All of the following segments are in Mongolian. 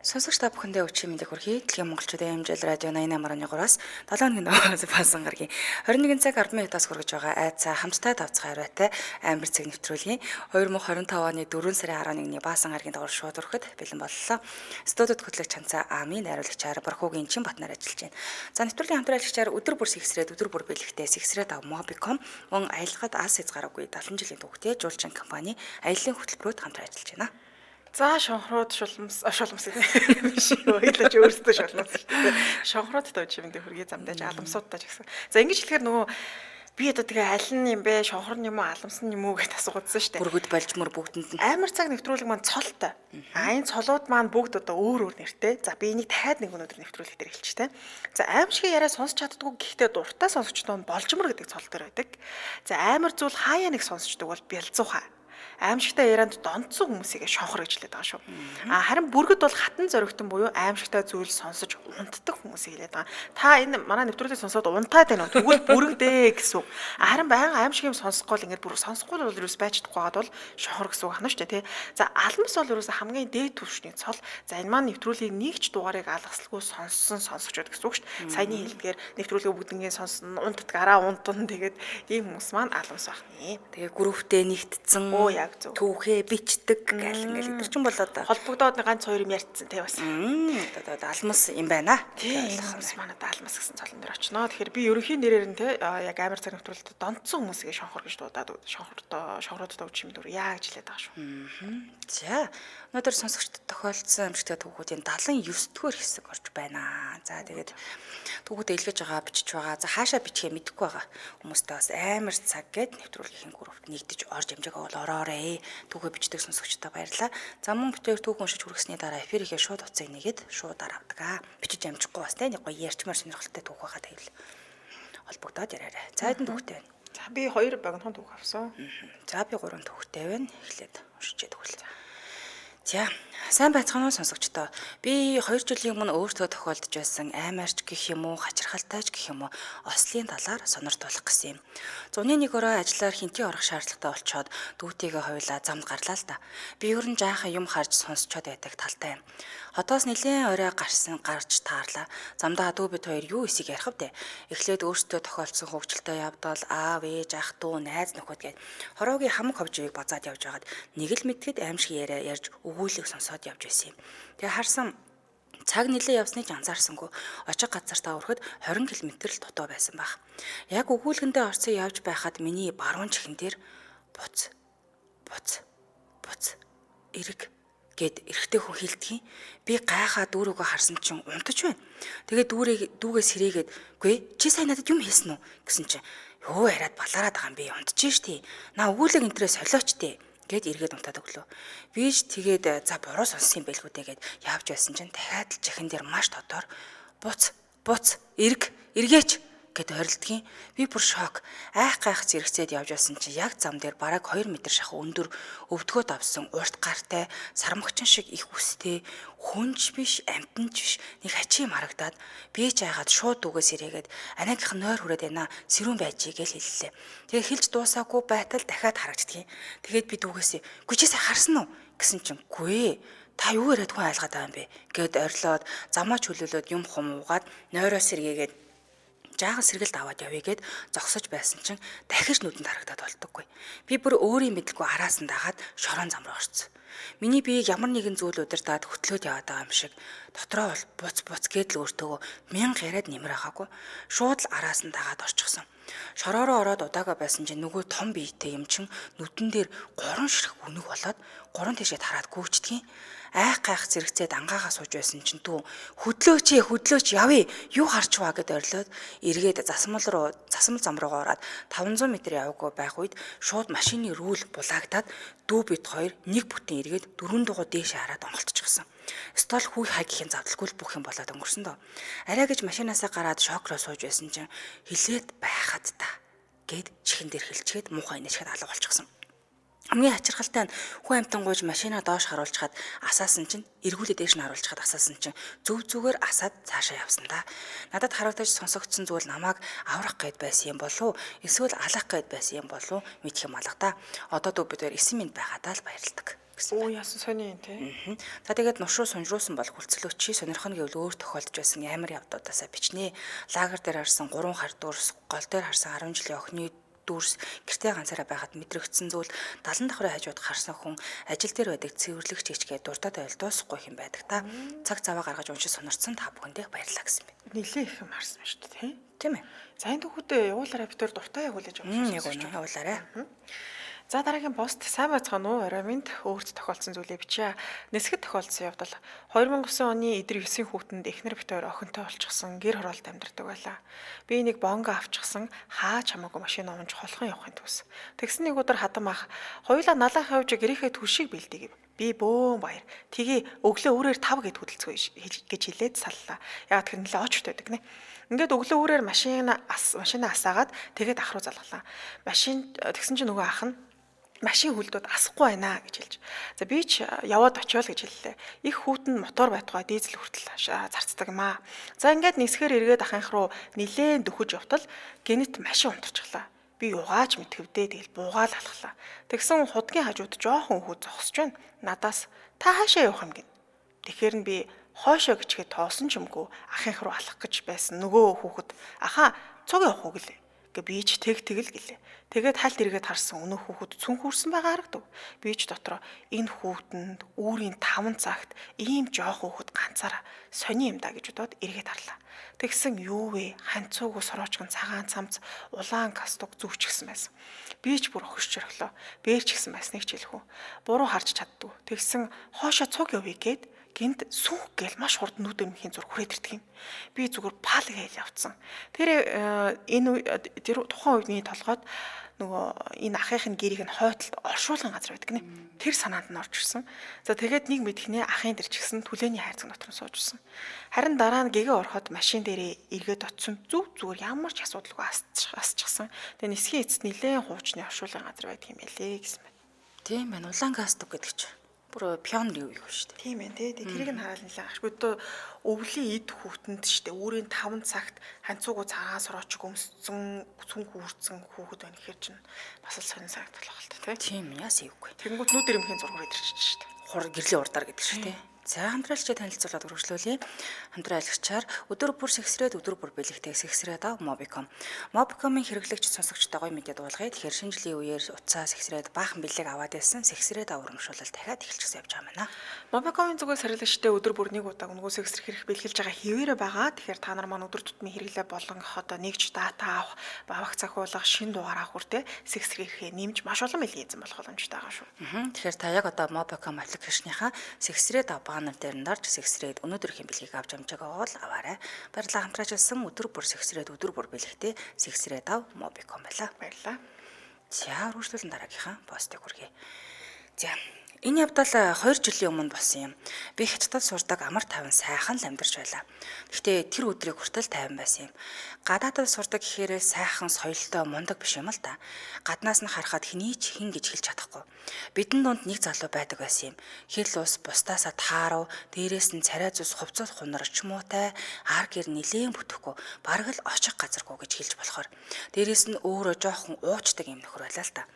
Сонсогч та бүхэндээ өчигдөр мэндийг хүргэе. Дэлхийн монголчуудын хэмжээл радио 88.3-аас 7 өдрийн даваас баасан гаргийн 21 цаг 10 минутаас хүргэж байгаа айцаа хамтдаа тавцгай арайтай амбар цэг нэвтрүүлгийн 2025 оны 4 сарын 11-ний баасан гаргийн дагуу шууд өрөхөд бэлэн боллоо. Студид хөтлөгч Чанцаа Ами, найруулагчаар Бархуугийн Чинбатнаар ажиллаж байна. За нэвтрүүлгийн хамтран ажиллагчаар өдөр бүр сэгсрээд өдөр бүр бэлэгтээ сэгсрээд Mobicom мөн аялахад ас эз гараагүй 70 жилийн түүхтэй жуулчин компани аяллаа хөтөлбөрөд хамтран ажиллаж байна. За шонхрууд шулмс биш ойлож өөрсдөө шулмс гэдэг. Шонхрууд тавьж юм дэ хөргий замдаж аламсуудтай ч гэсэн. За ингэж хэлэхээр нөгөө би одоо тэгээ аль нь юм бэ? Шонхор юм уу, аламсан юм уу гэж асуугдсан шүү дээ. Бүргэд болжмөр бүгдэнд нь амар цаг нэвтрүүлэг маань цолтой. Энэ цолууд маань бүгд одоо өөр өөр нэртэй. За би энийг дахиад нэг өнөөдөр нэвтрүүлэх дээр хэлчих те. За аимшигын яриа сонсч чаддгүй гэхдээ дуртай сонсогчдоо болжмор гэдэг цол дээр байдаг. За амар зүйл хаяа нэг сонсчдаг бол бялзууха. Аимшигтай ярианд донцсон хүмүүсийг шонхор гэж хэлээд байгаа шүү. Харин бүргэд бол хатан зоригтон буюу аимшигтай зүйл сонсож унтдаг хүмүүсийг хэлээд байгаа. Та энэ манай нэвтрүүлгийг сонсоод унтаад байна уу? Тэгвэл бүргэдээ гэсэн. Харин байнга аимшиг юм сонсохгүй л ингээд бүр сонсохгүй бол ерөөс байж чадахгүй байгаад бол шонхор гэсэн үг хана шүү дээ тий. За алмас бол ерөөс хамгийн дээд түвшний цол. За энэ маань нэвтрүүлгийг нэг ч дугаарыг алгасалгүй сонссон сонсогчод гэсэн үг шүү дээ. Саяны хэлдгээр нэвтрүүлгээ бүгднгийн сонсон, унтдаг араа унтан тэгээд ийм хүмүүс маань алмас байна. Тэгээ групптэй нэгтцэн түүхээ бичдэг гэл ингээл өдөр чинь болоод холбогдоод ганц хоёр юм ярьцсан тий бас. Одоо алмас юм байна. Тийм алмас манад алмас гэсэн цолон дээр очноо. Тэгэхээр би ерөнхий нэрээр нь тий яг амар цаг нэвтрүүлэлтэд донцсон хүмүүсийг шонхор гэж дуудаад шонхруудад өгч юм дүр яа гэж хэлээд байгаа шүү. За өнөөдөр сонсогчдод тохиолдсон амжилттай түүхүүдийн 79 дугаар хэсэг орж байна. За тэгээд түүхүүдэд илгээж байгаа бичиж байгаа. За хаашаа бичихээ мэдэхгүй байгаа хүмүүстээ бас амар цаг гээд нэвтрүүлгийн группт нэгдэж орж амжаагаа бол ороорой. Түүхээ бичдэг сонсогчдод баярлалаа. За мөн бүтээр түүх уншиж хүргэсний дараа эфирийнхээ шууд утсыг нэгээд шууд авдаг. Бичиж амжихгүй бас тийм нэг гоё ярьчмаар сонирхолтой түүх байгаа тэгэл холбогдоод яриарай. За хэдэн түүхтэй байна? За би 2 богинохон түүх авсан. За би 3 түүхтэй байна. Эхлээд уншиж өгвөл. За сайн байцгаана уу сонсогчдоо. Би 2 жилийн өмнө өөртөө тохиолдож байсан аймаарч гэх юм уу, хачирхалтайч гэх юм уу, ослын талаар сонирдуулах гэсэн юм. Зуны нэг өрөө ажиллаар хинтээ орох шаардлагатай болчоод дүүтийгээ хойлоо замд гарлаа л да. Би ер нь жаахан юм харж сонсчод байдаг талтай юм. Хотоос нэлээд орой гарч таарлаа. Замдаа дүү бид хоёр юу эсийг ярих вдэ. Эхлээд өөртөө тохиолдсон хөвгчлөлтөд явбал аав, ээж, ах дүү, найз нөхөд гээд хороогийн хамаг ховжийг базаад явж байгаад нэг л мэдгэд аимшиг яриа ярьж өгүүлэг сонсоод явж байсан юм. Тэгээ харсан цаг нэлээ явсныг анзаарсангүй очих газартаа өрөхөд 20 км л дутуу байсан баг. Яг өгүүлгэндээ орцсон явж байхад миний баруун чихэн дээр буц эрэг гэд эрэгтэй хүн хэлдгийн би гайхаа дүүрөөгөө харсан чинь унтаж байна. Тэгээ дүүгээс хэрээгээд "Гүй чи сайн надад юм хийсэн үү?" гэсэн чинь "Юу яриад балаараад байгаа юм би унтж штий. На өгүүлэг энтрээ солиоч тий." Гэд эргээд унтаад өглөө. Би ч тэгээд за буруу сонссон юм байлгүй дээ гэд явж байсан чинь дахиад л чихэн дээр маш дотоор буц эргээч гэд орилдгийн. Би бүр шок. Гайх зэрэгцээд явж байсан чинь яг зам дээр бараг 2 м шахуу өндөр өвдгөө давсан урт гартай сармагчин шиг их үстэй хүнч биш амтанч биш нэг хачим харагдаад би ч айгаад шууд дүүгээс ирээгээд анаагийнх нь нойр хүрээд байна сэрүүн байжий гэж хэллээ. Тэгээ хэлж дуусаагүй байтал дахиад харагддгийн. Тэгээд би дүүгээс "Гүчээсээ харсан уу?" гэсэн чинь "Гүй та юу яриад хүн айлгаад байгаа юм бэ?" гэд орилоод замаа чөлөөлөөд юм хумуугаад нойроос сэргээгээд жаахан сэргэлд аваад явъя гэд зогсож байсан чинь дахиж нүдэнд харагдаад болтоггүй. Би бүр өөрийн мэдлгүй араас нь дагаад шорон зам руу орсон. Миний биеийг ямар нэгэн зүйл удирдаад хөтлөөд яваад байгаа юм шиг дотроо бол буц гэд л өөртөө мянга яриад нэмэр ахаагүй. Шууд л араас нь дагаад орчихсон. Шороороо ороод удаага байсан чинь нөгөө том биетэй юм чин нүдэн дээр 3 ширхэг үнэг болоод 3 тишээ тараад гүйчдгийн. Гайх зэрэгцээд ангаагаа сууж байсан чинь дүү хөдлөөч явъя юу харчваа гэд орилоод эргээд засмал зам руугаа ороод 500 м яваагүй байх үед шууд машины рүүл булаагдаад дүү бит хоёр нэг бүтэн эргээд 4 дугуй дээшээ хараад онголтчихсан. Стол хүй хайгхийн завдалгүй бүх юм болоод өнгөрсөн дөө. Арай гэж машинаасаа гараад шокроо сууж байсан чинь хилээд байхад та гэд чихэн дээр хэлчихэд муухай инээчгээд алга болчихсон. Хамгийн хачирхалтай нь хүн амтан гууж машинаа доош харуулчихад асаасан чинь эргүүлээ дээш нь харуулчихад асаасан чинь зүгээр асаад цаашаа явсан да. Надад харагдаж сонсогдсон зүйл намайг аврах гээд байсан юм болов уу? Эсвэл алах гээд байсан юм болов уу? Мэдэх юм алга да. Одоо дүү бид 9 минут байгаадаа л баярлалдаг. гэсэн. Оо яасан сони юм те. За тэгээд нуш руу сунжруулсан бол хүлцэлөө чи сонирхно гэвэл өөр тохиолдож байсан амар явдуудаасаа бичнэ. Лагер дээр харсан 3 хар дүүрс, гол дээр харсан 10 жилийн охины дүүрс гэртээ ганцаараа байхад мэдрэгдсэн зүйл 70 давхрын хажууд харсан хүн ажил дээр байдаг цэвэрлэгч хичгээ дуртад ойлгоосгүй юм байдаг та. Цаг цаваа гаргаж уншиж сонирцсон та бүхэндээ баярлалаа гэсэн юм. Нилээ их юм харсан шүү дээ тий. Тийм ээ. За энэ түүхүүдээ явуулаарай битээр дуртай явуулж Яг үнэ явуулаарай. За дараагийн пост сайн байцгаана уу? Орой минь өөрт тохиолдсон зүйлээ бичээ. Нэсгэд тохиолдсон явдал 2009 оны эдэр 9-ийн хүүтэнд эхнэр битээр охинтой олчихсан гэр хороолт амьдардаг байлаа. Би нэг бонго авчихсан хаач хамаагүй машин оомж холхон явахын төс. Тэгсэн нэг өдөр хадам ах хоёулаа налах явж гэрийнхээ түлшийг бэлдэгэв. Би бөөн баяр. Тгий өглөө үрээр 5 гэд хөдөлцгөө гэж хэлээд саллаа. Яг тэр нэлээ очтой байдаг нэ. Ингээд өглөө үрээр машинаа асаагаад тэгээд ах руу залгалаа. Тэгсэн чинь нөгөө ах нь машин хөлдөөд асахгүй байна гэж хэлж. За би ч яваад очиол гэж хэллээ. Их хүүтэн мотор байтугай дизель хүртэл зарцдаг юм аа. За ингээд нисгээр эргээд ахынх руу нилээн дөхөж явтал гэнэт машин унтарчихлаа. Би угааж мэдхэвдээ тэгэл буугаал алхлаа. Тэгсэн худгийн хажууд жоохон хүү зогсож байна. Надаас та хаашаа явах юм гин. Тэгэхээр нь би хоошоо гिचгээд тоосон ч юмгүй ахынх руу алах гэж байсан. Нөгөө хүүхэд аха цуг явах уу гэлээ. Би ч тэгэл гэлээ. Тэгээд хальт эргээд харсан өнөө хүүхэд цүнх үрсэн байгаа харагдав. Би ч дотроо энэ хүүтэнд үүрийн 5 цагт ийм жоох хүүхэд ганцаараа сони юм да гэж бодоод эргээд харлаа. Тэгсэн юу вэ? Ханцуугүй сороочгон цагаан цамц улаан кастуг зүүчгсэн байсан. Би ч бүр өгшч өглөө. Бээрч гисэн байсныг ч хэлэхүү. Буруу харж чаддгүй. Тэгсэн хоошоо цуг явъя гэд гинт сүнх гээл маш хурд нүдэр мхийн зур хүрээд ирдэг юм. Би зүгээр пал гээл явцсан. Тэр тухайн үений толгойд нөгөө энэ ахын гэрийг нь хойтолд оршуулгын газар байдаг нэ. Тэр санаанд нь орж ирсэн. За тэгээд нэг мэдхнээ ахын дэр ч гэсэн түлээний хайрцаг дотор нь сууж ирсэн. Харин дараа нь гэгээ ороход машин дээрээ эргээд очсон зүгээр ямар ч асуудалгүй асчихсан. Тэгээд нисхийн эцэст нилээн хуучны оршуулгын газар байдаг юм ялээ гэсэн байна. Тийм байна. Улаан гастуг гэдэг чинь бүр пион юу юу шүү дээ. Тийм ээ тий. Тэрийг нь хараал нэлээ гашгүй дөө өвлийн эд хүүтэнд шүү дээ. Үүрийн 5 цагт ханцуугүй цагаан сороочг өмссөн цүнх үрцэн хүүхэд байна гэхэр чинь бас л сонин санагдал байна л та тий. Тийм яас ийвгүй. Тэнгүүд нүд ирэмхийн зургаар идэрч шүү дээ. Хур гэрлийн урдаар гэдэг шүү дээ. За хамтрaalчтай танилцуулаад үргэлжлүүлье. Хамтраалагчаар өдөр бүр сэгсрээд өдөр бүр бэлэгтэй сэгсрээд ав Mobicom. Mobicom-ийн хэрэглэгч сонсогчтой гоё мэдээ дуулгая. Тэгэхээр шинэ жилийн үеэр утсаа сэгсрээд баахан бэлэг аваад байсан сэгсрээд ав урамшуулалт дахиад эхэлчихсэн явж байгаа юм байна. Mobicom-ийн зүгээс хэрэглэгчтэй өдөр бүр нэг удаа өнгөө сэгсрэх хэрэг бэлгэлж байгаа хэвээрээ байгаа. Тэгэхээр та нар маань өдөр тутмын хэрэглээ болгох одоо нэгж дата авах, бавах цахиулах, шин дугаар авах үртэй сэгсрэх хэрэгээ нэмж маш олон мэлгийн эзэн болох боломжтой байгаа шүү. Тэгэхээр та яг одоо Mobicom аппликейшныхаа сэгсрээд ав банер дээр нь дарж сэгсрээд өнөөдрийн бэлгийг авч амжаагаа бол аваарай. Баярлалаа хамтраачлсан өдөр бүр сэгсрээд өдөр бүр бэлэгтэй сэгсрээд ав Mobicom байлаа. Баярлалаа. За үргэлжлүүлэн дараагийнхаа постыг хүргэе. За энэ явдал 2 жилийн өмнө болсон юм. Би Хятадд сурдаг амар тайван сайхан л амьдарч байлаа. Гэхдээ тэр өдрийг хүртэл тайван байсан юм. Гадаадд сурдаг гэхээр сайхан соёлтой мундаг биш юм л да. Гаднаас нь харахад хэний ч хин гэж хэлж чадахгүй. Бидэн донд нэг залуу байдаг байсан юм. Хэл ус бусдаасаа таарав, дээрээс нь царай зүс хувцас хунарч муутай, ар гэр нилээн бүтэхгүй, бараг л очих газаргүй гэж хэлж болохоор. Дээрээс нь өөрөө жоохон уучдаг юм нөхөр байлаа л да.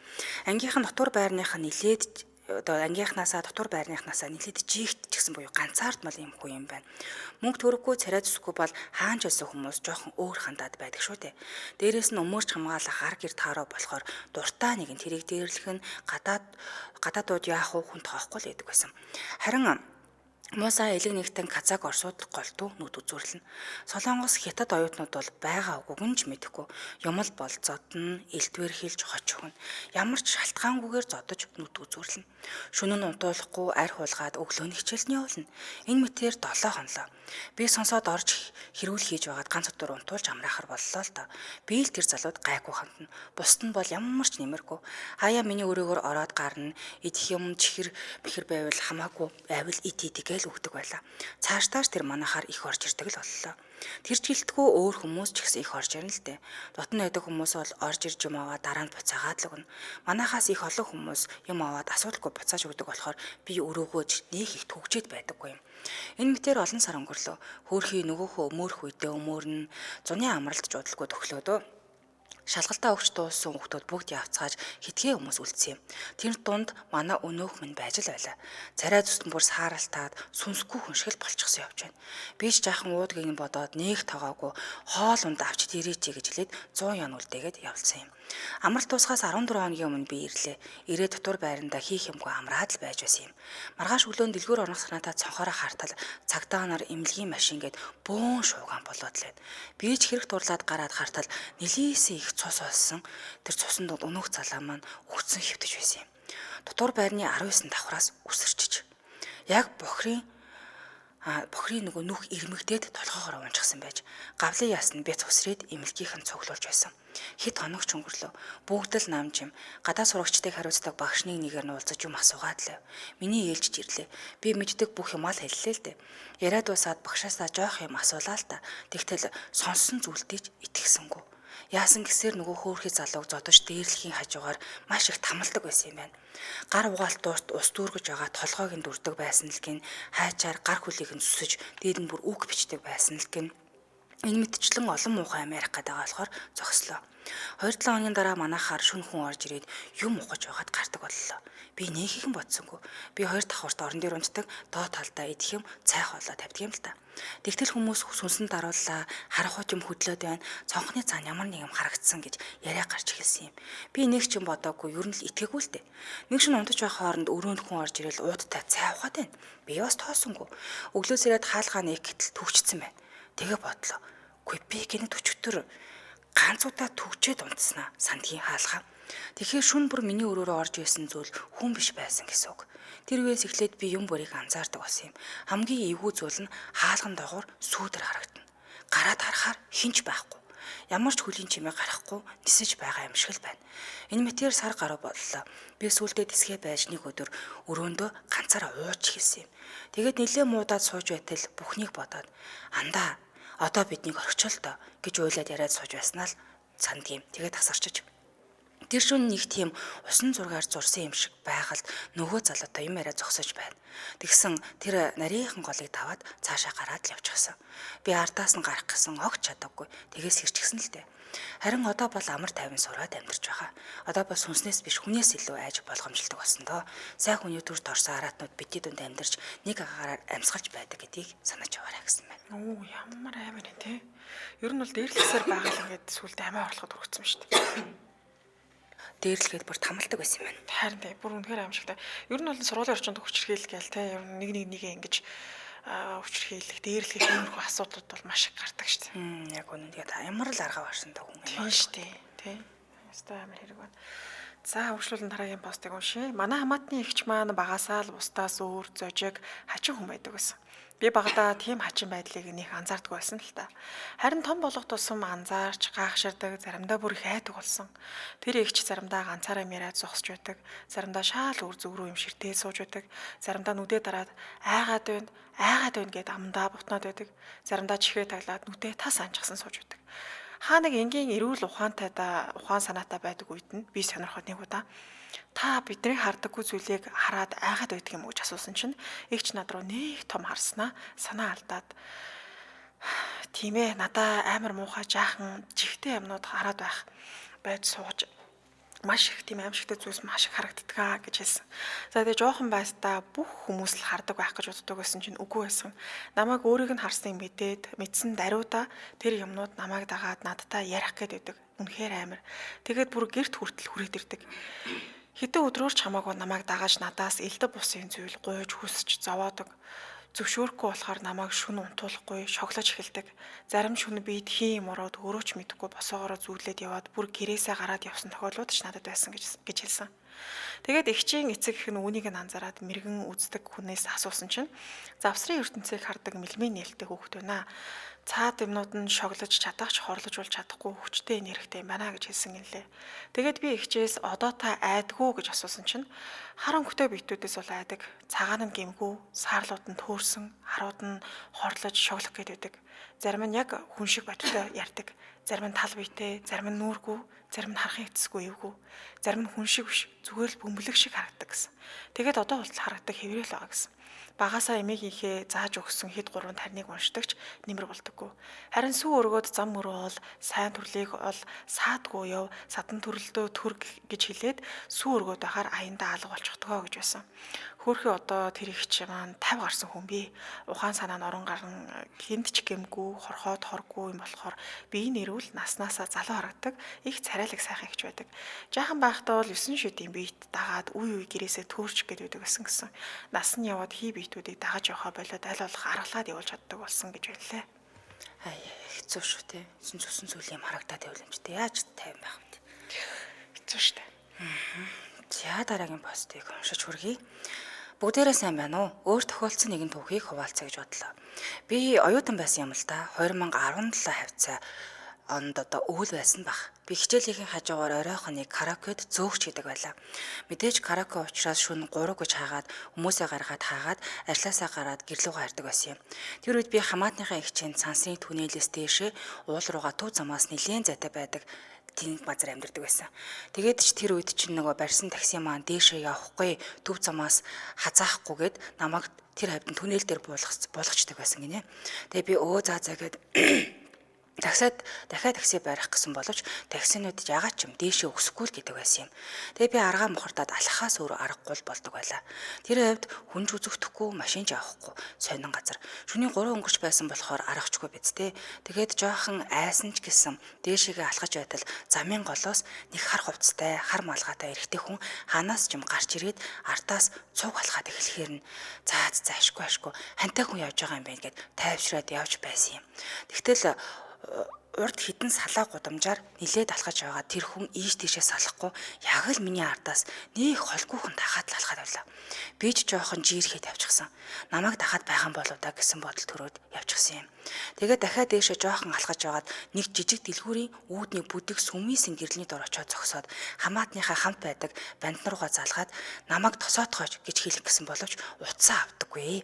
Ангийнхан дотор байрных нь нилээд одоо ангийнхнаасаа дотор байрныхнаасаа нэлээд жигт ч гэсэн буюу ганцаардмал юм хүү юм байна. Мөнгө төрөхгүй царай зүсгүй бол хаанч байсан хүмүүс жоохон өөр хандаад байдаг шүү дээ. Дээрээс нь өмөрч хамгаалах гар гэр таараа болохоор дуртай нэг нь тэрийг дээрлэх нь гадаадууд яах вэ хүн тоохгүй л байдаг байсан. Харин Муса элэг нэгтэн Казак Оросууд голдуу нүд үзүүрлэн. Солонгос Хятад оюутнууд бол байгаа үгүйг ч мэдэхгүй. Юмл бол зодно, элдвэр хэлж хоч өгнө. Ямар ч шалтгаангүйгээр зодож нүд үзүүрлэн. Шөнө нь унтуулахгүй арх хулгаад өглөөний хичээлд нь явуулна. Энэ мэтээр 7 хонлоо. Би сонсоод орж хэрүүл хийж байгаад ганц өдөр унтуулж амраахар боллоо л доо. Би л тэр залууд гайгүй хандна. Бусд нь бол ямар ч нэмэргүй. Хаяа миний өрөөгөр ороод гарна. Идэх юм чихэр бэхэр байвал хамаагүй байвал идэх өгдөг байлаа. Цааш тэр манахаар их орж ирдэг л боллоо. Тэр жилтгүү өөр хүмүүс ч гэсэн их орж ирнэ л дээ. Дотн байдаг хүмүүс бол орж ирж юм аваад дараа нь буцаагаад л өгнө. Манахаас их олон хүмүүс юм аваад асуудалгүй буцааж өгдөг болохоор би өрөөгөө нэг их төгжээд байдаггүй юм. Энэ мэтээр олон сар өнгөрлөө. Хөөхий нөгөөхөө өмөөрөх үедээ өмөөрнө. Зуны амралт жуудалгүй төглөөдөө. Шалгалтаа өгч дууссан хүмүүс бүгд явцгааж хитгэн хүмүүс үлдсэн юм. Тэр дунд манай өнөөх минь байж л байлаа. Царай зүстэн бүр сааралтаад сүнсгүй хүн шиг л болчихсон явж байна. Би ч жаахан уудгийг нь бодоод нэг тогоогүй хоол унд авч дирээч гэж хэлээд 100 ян үлдээгээд явлсан юм. Амралт дуусахаас 14 хоногийн өмнө би ирлээ. Ирээ дотор байранда хийх юмгүй амраад л байж байсан юм. Маргааш өглөө дэлгүүр орох санаатай цонхороо хартал цагдаа нар эмнэлгийн машин гээд бөөн шуугаан болоод лээ. Би ч хэрэг дурлаад гараад хартал нэлээсээ их цус олсон. Тэр цусанд өнөөх залаа маань өгцөн хөвтөж байсан юм. Дотор байрны 19 давхраас үсэрчиж. Яг бохрын нөгөө нүх ирмэгдээд толгоогоор унчихсан байж гавлын ясны бяц усрээд эмэлгийнхэн цуглуулж байсан. Хэд хоног ч өнгөрлөө. Бүгд л намжим гадаа сурагчдыг хариуцдаг багшныг нэгээр нь уулзаж юм асуугаад лээ. Миний ээлжж ирлээ. Би мэддэг бүх юмаа л хэллээ л дээ. Яриад дуусаад багшаасаа жоох юм асуулаа л та. Тэгтэл сонссон зүйлдээ ч итгэсэнгүй. Яасан гэсээр нөгөө хөөрхий залууг зодож дээрлэхийн хажуугаар маш их тамалдаг байсан юм байна. Гар угаалт дуурт ус дүүргэж байгаа толгойг нь дүрдэг байсан л гин хайчаар гар хүлийг нь зүсэж дээд нь бүр үг бичдэг байсан л гин. Энэ мэдчлэн олон муухай Америк гэдэг болохоор зогслоо. 2-7 хоногийн дараа манайхаар шүн хүн орж ирээд юм ухаж байгаад гардаг боллоо. Би нэг их бодсонгүй. Би 2 давхурт орон дээр унтдаг, доод талдаа идэх юм цай хоолоо тавьдаг юм л та. Тэгтэл хүмүүс сүнсэнд дарууллаа, харахуйч юм хөдлөөд байна, цонхны цаана ямар нэг юм харагдсан гэж яриа гарч эхэлсэн юм. Би нэг ч юм бодоогүй, ер нь л итгээгүй л дээ. Нэг шин унтаж байх хооронд өрөөнд хүн орж ирэл уудтай цай ухаад байна. Би бас тоосонгүй. Өглөөс ирээд хаалгаа нэг гэтэл төвчсөн байна. Тэгээ бодлоо. Гүй би гинэд өчтөр ганцуудаа төгчээд унтснаа сандгийн хаалгаа. Тэгэхээр шүн бүр миний өрөөрөө орж исэн зүйл хүн биш байсан гэсэн үг. Тэр үеэс эхлээд би юм бүрийг анзаардаг болсон юм. Хамгийн эвгүй зүйл нь хаалган доогуур сүүдэр харагдана. Гараад харахаар хинч байхгүй. Ямар ч хөлийн чимээ гарахгүй нисэж байгаа юм шиг л байна. Энэ мэтэр сар гаруй боллоо. Би сүултээ дисгээ байж нэг өдөр өрөөндөө ганцаараа ууж хэлсэн юм. Тэгээд нэлээ муудаад сууж байтал бүхнийг бодоод андаа одоо биднийг орхичол тоо гэж уйлаад яриад сууж байснаа л санд юм. Тэгээд тасарчиж. Тэр шөнө нэг тийм усан зургаар зурсан юм шиг байгаль нөгөө залуутай юм яриа зогсож байна. Тэгсэн тэр нарийнхан голыг даваад цаашаа гараад л явчихсан. Би ардаас нь гарах гэсэн огт чадаагүй. Тэгээс хэрчгсэн л дээ. Харин одоо бол амар тайван сураад амьдарч байгаа. Одоо бол сүнснээс биш хүнээс илүү айж болгоомжлдог болсон доо. Сайн хүний төрд орсон араатнууд бидний дунд амьдарч нэг агаараар амьсгалж байдаг гэдгийг санаж яваарай гэсэн байна. Оо ямар амар нэ те. Ер нь бол дээрлэсээр байгаа л ингээд сүултээ амиа орлоход хүрсэн шүү дээ. Дээрлэхэд бүр тамалдаг байсан юм байна. Харин те бүр үнэхээр аимшигтай. Ер нь бол сургуулийн орчинд хүчрхийлэл гээл те. Ер нь нэгээ ингэж хүчрхийлэх, дээрлэх иймэрхүү асуудлууд бол маш их гардаг шүү дээ. Яг үнэн тэгээд ямар л арга барсан даа хүн. Тийм шүү дээ. Тэ. Өстой амар хэрэг байна. За үргэлжлүүлэн дараагийн постыг уншия. Манай хамаатны эгч маань багасаа л бусдаас өөр зожиг хачин хүн байдаг байсан. Би багадаа тийм хачин байдлыг нэх анзаардгүй байсан л та. Харин том болох тусам анзаарч гайхширдаг, заримдаа бүр их айдаг болсон. Тэр эгч заримдаа ганцаараа яриад зогсож байдаг, заримдаа шаал үр зүг рүү юм ширтээ сууж байдаг, заримдаа нүдээ дараад айгаад байна гэд амдаа бутнаад байдаг, заримдаа чихээ таглаад нүдээ тас анчихсан сууж байдаг. Хаа нэг энгийн эрүүл ухаан санаатай байдаг үед нь би сонирхоод нэг удаа та бидний хардаггүй зүйлийг хараад айгаад байдаг юм уу гэж асуусан чинь эгч над руу нэг том харснаа санаа алдаад тийм ээ надаа амар муухай жаахан жигтэй юмнууд хараад байж сууж маш их тийм аимшигтай зүйлс маш их харагддгаа гэж хэлсэн. За тэгээ жоохон байсдаа бүх хүмүүс л хардаг байх гэж боддог байсан чинь үгүй байсан. Намайг өөрийг нь харсныг мэдсэн даруйда тэр юмнууд намайг дагаад надтай ярих гээд байдаг. Үнэхээр амар. Тэгээд бүр гэрт хүртэл хүрээд ирдэг. Хэдэн өдрөөр ч хамаагүй намайг дагаж надаас элдв бусын зүйл гуйж хүсч зовоодог. Зөвшөөрөхгүй болохоор намайг шүн унтуулахгүй шоглож эхэлдэг. Зарим шүн бид хийм ороод өөрөө ч мэдэхгүй босоогоороо зүүдлээд яваад бүр гэрээсээ гараад явсан тохиолдлууд ч надад байсан гэж хэлсэн. Тэгээд эгчийн эцэг их нь үүнийг нь анзаараад мэрэгэн үздэг хүнээс асуусан чинь завсрын ертөнцийг хардаг мэлмийн нээлттэй хүүхэд байна. Цаад юмнууд нь шоглож чадахч хорлож болж чадахгүй хүчтэй энергитэй юм байна гэж хэлсэн юм лээ. Тэгээд би эгчээс одоо та айдгүй гэж асуусан чинь харанхуйтай биетүүдээс бол айдаг. Цагаан нь гимгүү, саарлууд нь төөрсөн, харууд нь хорлож шоглох гээд байдаг. Зарим нь яг хүн шиг бодтой ярьдаг. Зарим нь тал биетэй, зарим нь нүүргүй, зарим нь харахын эцэсгүй эвгүй, зарим нь хүн шиг биш, зүгээр л бөмбөлөг шиг харагдаг гэсэн. Тэгээд одоо болтол харагдаг хэврэл байгаа гэсэн. Багасаа эмийг ихээ зааж өгсөн хэд 3 тарныг уншдагч нэмэр болдоггүй. Харин сүү өргөөд зам мөрөө ол сайн төрлийг ол саадгүй яв садан төрөлдөө төр гэж хэлээд сүү өргөөд байхаар аяндаа алга болчихдгоо гэж байсан. Хөөхий одоо тэр их ч маань 50 гарсан хүн би. Ухаан санаа нь орон гарan гинт ч гэмгүй, хорхоод хоргүй юм болохоор бие нэрвэл наснаасаа залуу харагдаг, их царайлаг сайхан ихч байдаг. Жаахан байхдаа бол 9 шүдийн биет дагаад үе үе гэрээсээ төөрч гээд байдаг гэсэн. Нас нь яваад хий биетүүдийг дагаж явахаа болоод аль болох аргалаад явуулж чаддаг болсон гэж байлаа. Хэцүү шүү те. Зүсэн зүйл юм харагдаад байвал юм ч те. Яаж тайван байх вэ? Хэцүү шүү дээ. За дараагийн постыг уншиж хүргэе. Бүгдээрээ сайн байна уу? Өөр тохиолдсон нэгэн түүхийг хуваалцъя гэж бодлоо. Би оюутан байсан юм л да. 2017 хавцаа онд одоо өвөл байсан баг. Би хичээлийнхэн хажуугаар оройхон нэг караокед зөөгч гэдэг байлаа. Мэдээж караоке учраас шөнө 3 гэж хаагаад хүмүүсээ гаргаад хаагаад ажилласаа гараад гэрлүүгээ хардаг байсан юм. Тэр үед би хамаатныхаа ихчийн цансны түнэлээс дээшээ уул руугаа төв замаас нэлээд зайтай байдаг тийм базар амьдардаг байсан. Тэгээд ч тэр үед чинь нөгөө барьсан такси маань дээшээ явахгүй төв замаас хазаахгүйгээд намайг тэр хавьд түнэл дээр буулгачдаг байсан гинэ. Тэгээ би за гэд дахиад такси барих гэсэн боловч таксинууд ягаад ч юм дээшээ өсөхгүй л гэдэг байсан юм. Тэгээ би аргаа мохортаад алхахаас өөр аргагүй болдог байлаа. Тэр хавьд хүнж үзэгдэхгүй, машин ч авахгүй, сонин газар. Шөнийн 3 өнгөрч байсан болохоор аргачгүй биз дээ. Тэгээд жоохон айсан ч гэсэн дээшээгээ алхаж байтал замын голоос нэг хар хувцастай, хар малгайтай эрэгтэй хүн ханаас ч юм гарч ирээд артаас цуг алхаад эхлэхээр нь ашгүй хантай хүн явж байгаа юм байна гэд тайвшраад явж байсан юм. Тэгтэл урд хитэн салаа гудамжаар нилээд алхаж байгаа тэр хүн ийш тийшээ салахгүй яг л миний ардаас нэг холгүйхэн дахаад л алхаад байлаа. Би ч жоохон жирэхэд явчихсан. Намайг дахаад байхan болов да гэсэн бодол төрөөд явчихсан юм. Тэгээд дахиад дээшээ жоохон алхаж байгаад нэг жижиг дэлгүүрийн үүдний бүдэг сүмийсэн гэрэлний дор очиод зогсоод хамаатныхаа хамт байдаг бандн руугаа залгаад намайг тосоотгооч гэж хэлэх гэсэн боловч утсаа авдаггүй.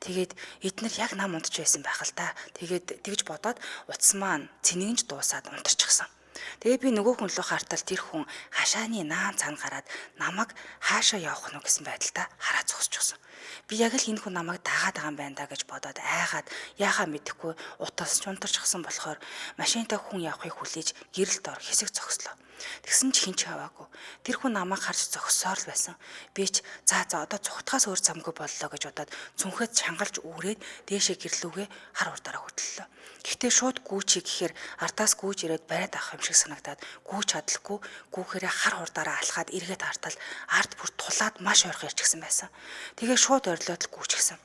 Тэгээд эднэр яг нам унтж байсан байх л та. Тэгээд тэгж бодоод утас маань цэнэгж дуусаад унтарчихсан. Тэгээ би нөгөө хүн рүү хартал тэр хүн хашааны наан цаана гараад намайг хаашаа явах нь гэсэн байдалтай хараа зогсчихсон. Би яг л энэ хүн намайг дагаад байгаа юм байна да гэж бодоод айгаад яахаа мэдэхгүй утас ч унтарчихсан болохоор машинтай хүн явахыг хүлээж гэрэлд ор хэсэг зогслоо. Тэгсэн ч хинч хаваагүй. Тэр хүн намайг харж зогсоор л байсан. Би ч за одоо цухтахаас өөр замгүй боллоо гэж бодоод цүнхээд чангалж үүрээд дээшээ гэрлүүгээ хар урдаараа хөдлөлөө. Гэхдээ шууд гүүчий гэхээр ардаас гүүж ирээд бариад авах юм шиг санагдаад гүүч чадлаггүй гүүхээрээ хар урдаараа алхаад эргээд хартал ард бүр тулаад маш ойрхон ирчихсэн байсан. Тэгээ шууд орилоод л гүүчихсэн.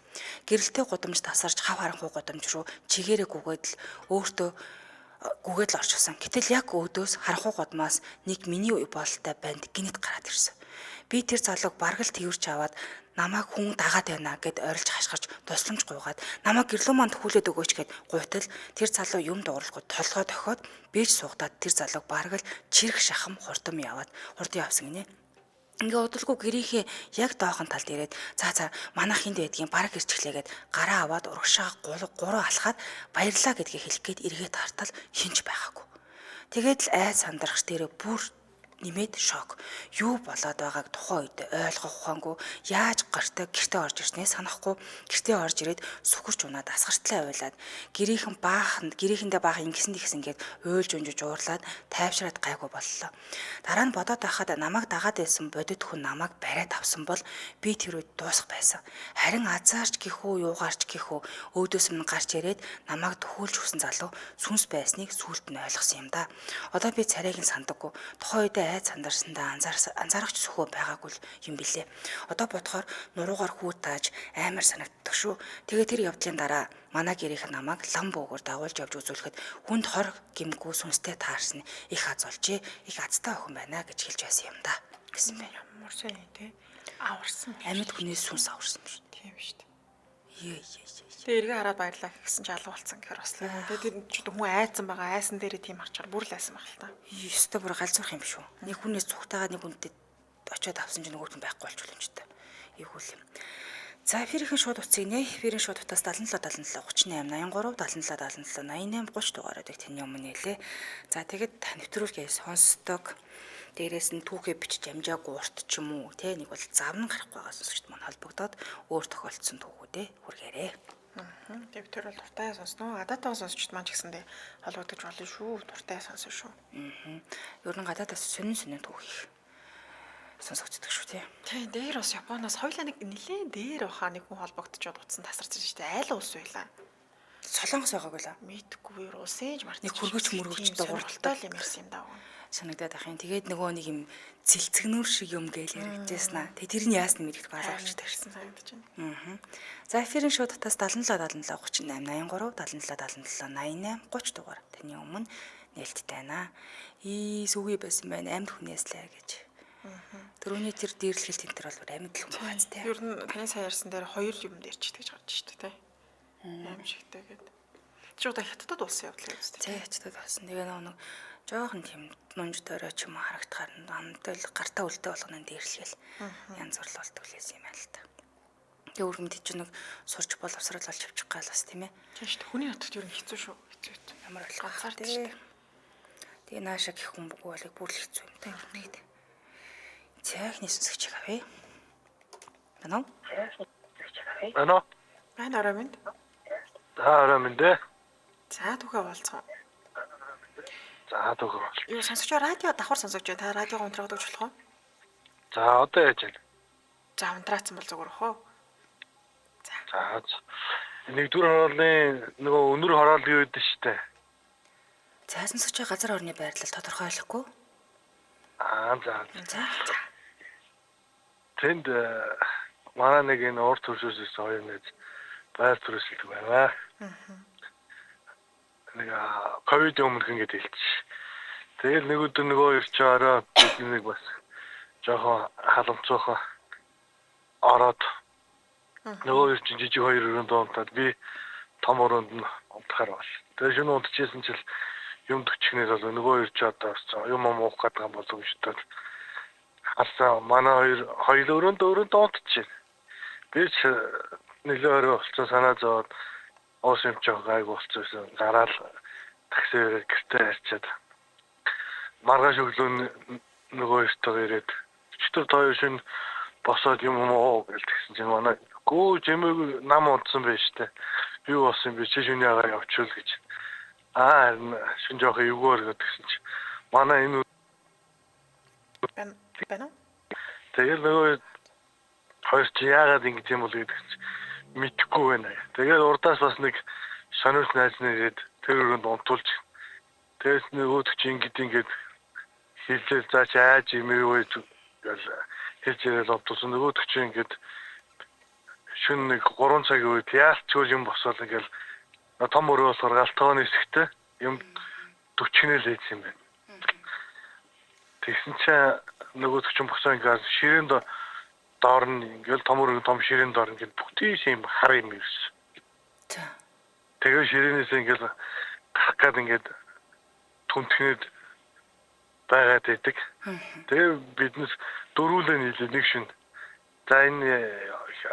Гэрэлтэй гудамж тасарч хав харанхуй гудамж руу чигээрээ гүгээд л өөртөө гүгээд л орчихсон. Гэтэл яг өөдөөс харанхуй гудмаас нэг миний бололтой банд гинэт гараад ирсэн. Би тэр залууг бараг л тэрч аваад намайг хүн дагаад байна гэд орилж хашгирч тусламж гуйгаад намайг гэрлүү манд хүлээд өгөөч гэд гуйтал тэр залуу юм дууралгүй толгой дохиод бийж суугадаад тэр залууг бараг л чирэг шахам хурдан явсан гинэ. Ингээ удалгүй гэрийнхээ яг доохон талд ирээд за манайх энд байдгийн бараг ирчихлээгээд гараа аваад урагшаа гурав алхаад баярлаа гэдгийг хэлэх гээд эргээд хартал хинч байгаагүй. Тэгээд л айц сандрагч дээрээ бүр нэмээд шок. Юу болоод байгааг тухайн үед ойлгох ухаангүй яаж гэртээ орж ирснээ санахгүй гэртээ орж ирээд сүхэрч унаад асгартлаа уйлаад гэрийнхэндээ баах ингэсэн гээд уйлж унжиж уурлаад тайвшраад гайгүй боллоо. Дараа нь бодоод байхад намайг дагаад байсан бодит хүн намайг бариад авсан бол би тэр үед дуусах байсан. Харин азаарч гихүү юугаарч гихүү өөдөөс минь гарч ирээд намайг төхөөлж хүсэн залуу сүнс байсныг сүулт нь ойлгосон юм да. Одоо би царайг нь сандаггүй. Тухайн үед айц сандарсандаа анзаарахч сөхөө байгаагүй юм билээ. Одоо бодохоор нуруугаар хүү тааж амар санагддаг шүү. Тэгээ тэр явдлын дараа манай гэрийнх намайг лам бөөгөр дагуулж явж үзүүлэхэд хүнд хор гимгүү сүнстэй таарсан их аз олжээ. Их азтай охин байна гэж хэлж байсан юм да. Гэсэн байна. Ямар сайн тий. Аварсан. Амьд хүнээс сүнс аварсан юм шүү. Тийм шүү дээ. Ее. Тэгээ эргээ хараад баярлаа гэсэн чи алга болсон гэхээр бас л юм. Тэгээ тэр ч хүн айцсан байгаа. Айсан дээрээ тийм харчаар бүр л айсан баг л та. Ёстой бүр галзуурах юм шүү. Нэг хүнээс цухтагаад нэг хүнтэй очиод авсан чинь нөгөөх нь байхгүй болчихвол юм ч та. Ийхүүл юм. За эфирийн шууд утсыг нэ. Эфирийн шууд утас 77 77 38 83 77 77 88 30 дугааруудыг таны өмнө нээлээ. За тэгэд нэвтрүүлгээ сонсдог. Дээрээс нь түүхээ бичиж амжаагүй урт ч юм уу те нэг бол завн гарахгүй байгаа сонсогчд маань холбогдоод өөр тохиолдсон түүхүүдээ хүргээрээ. Тэг тэр бол дуртай сонсноо. Гадаадаа сонсогчд маань ч гэсэндээ холбогдож болно шүү. Дуртай сонсон шүү. Ер нь гадаадаас сонин түүх их сонсогддог шүү тий. Тий, дээр бас Японоос хоёлаа нэг нэлээд дээр баха нэг хүн холбогдчиход утсан тасарч шүү дээ. Айл улс байлаа. Солонгос байгааг байлаа. Мэдгүй Русэж мартчих. Нэг хөргөч мөргөч дууралтай юм ярьсан юм даа. Санагдаад ах юм. Тэгээд нөгөө нэг юм цэлцгнүүр шиг юм гээл яригдчихсэн аа. Тэгээд тэр нь яасна мэдэх ойлгомжтой ирсэн санагдаж байна. За эфирийн шууд татаас 77 77 38 83 77 77 88 30 дугаар таны өмнө нээлттэй байна. Сүгий байсан байна. Амьд хүнээс лээ гэж. Төрөний тэр дээрлэхэл тентэр бол амьд л хүн бац тий. Ер нь таны сайн ярьсан дээр хоёр юм дээрч гэж гарч шүү дээ тий. Аим шигтэй гээд. Чи удаа хятадд улсын явдлаа гэсэн тий. Тий хятадд болсон. Тэгээ нэг жоохон тийм нунж дөрөө ч юм уу харагдахаар амтал гартаа үлдээ болгоно дээрлэхэл янз бүр л болдог лээс юм аа л та. Тэгээ өргөмд чи нэг сурч боловсрал болж авчих гал бас тийм ээ. Тийм шүү дээ. Хүний хотод ер нь хэцүү шүү. Хэцүү. Ямар болох ганцаар тий. Тэгээ нааша гэх хүн болыг бүр л хэцүү юм та өргөмд. Цайхны сонсогч авъя. Байна уу? Байна уу? Байна орой минь. Орой минь дээ. За түүхээ болцгоо. За түүхээ бол. Юу сонсогчоо радио давхар сонсогч байна. Та радиог унтраадаг болох уу? За одоо яаж вэ? За унтраацсан бол зүгээр хөө. За. Нэгдүгээр хороолны нөгөө өнөр хороол юу гэдэг штэ. За сонсогчоо газар орны байрлал тодорхойлохгүй. За. За. Тэнд манай нэг энэ урт төршөөс хоёр нэг байр төрөсөлдөг байна. Нэг ковид өмнөх ингэж хэлчих. Тэгэл нэг өдөр нөгөө ирч ороо нэг бас жоохон халамцуухан ороод нөгөө ирч жижиг хоёр өрөөнд унтаад би том өрөөнд нь унтахаар бол. Тэгээ шөнө унтчихсэн чил юм төчгнээс бол нөгөө ирч одоо юм уух гэдэг юм болов шүү дээ. Харсаа манай хоёр өрөөнд унтчих. Би ч нэлээд болсон санаа зовоод уус юм жоох гайг болчихсон. Гараал таксиэр гэртээ харчаад маргааш өглөө нөгөө иртэйгээр ирээд өчтөр тоо шин босоод юм уу гэлтгсэн чинь манай гоо жимэг нам унтсан байж тээ. Юу болсон бэ? Чи шүний агаар явуучвал гэж. Шин жоох эвгөр гэдгсэн чинь манай энэ байна. тэгэл нөгөө хоёр чи яагаад ингэж юм бол гэдэг чинь мэдэхгүй байна. Тэгээд урдаас бас нэг шонорс найз нэрэд тэр өрөөнд унтуулж. Тэгээс нөгөөд чи ингэж хэлжэл за чи яаж юм вэ гэж хэлжэл автобус нөгөөд чи ингэж шүн нэг 3 цагийн үед яалчгүй юм босоод ингээл том өрөө сургаалтын хэсэгтээ юм 40-нэл хийсэн юм байна. Тэгсэн чинь нөгөөд чи босоо ингээл ширээн доор нь ингээл том өрөө том ширээн доор ингээл бүтээш юм хар юм ирсэн. За. Тэгээ ширээнээс ингээл гарах гээд ингээд түнтгнээд байгаад байдаг. Тэгээ биднес дөрүүлээ нийлээ нэг шин. За энэ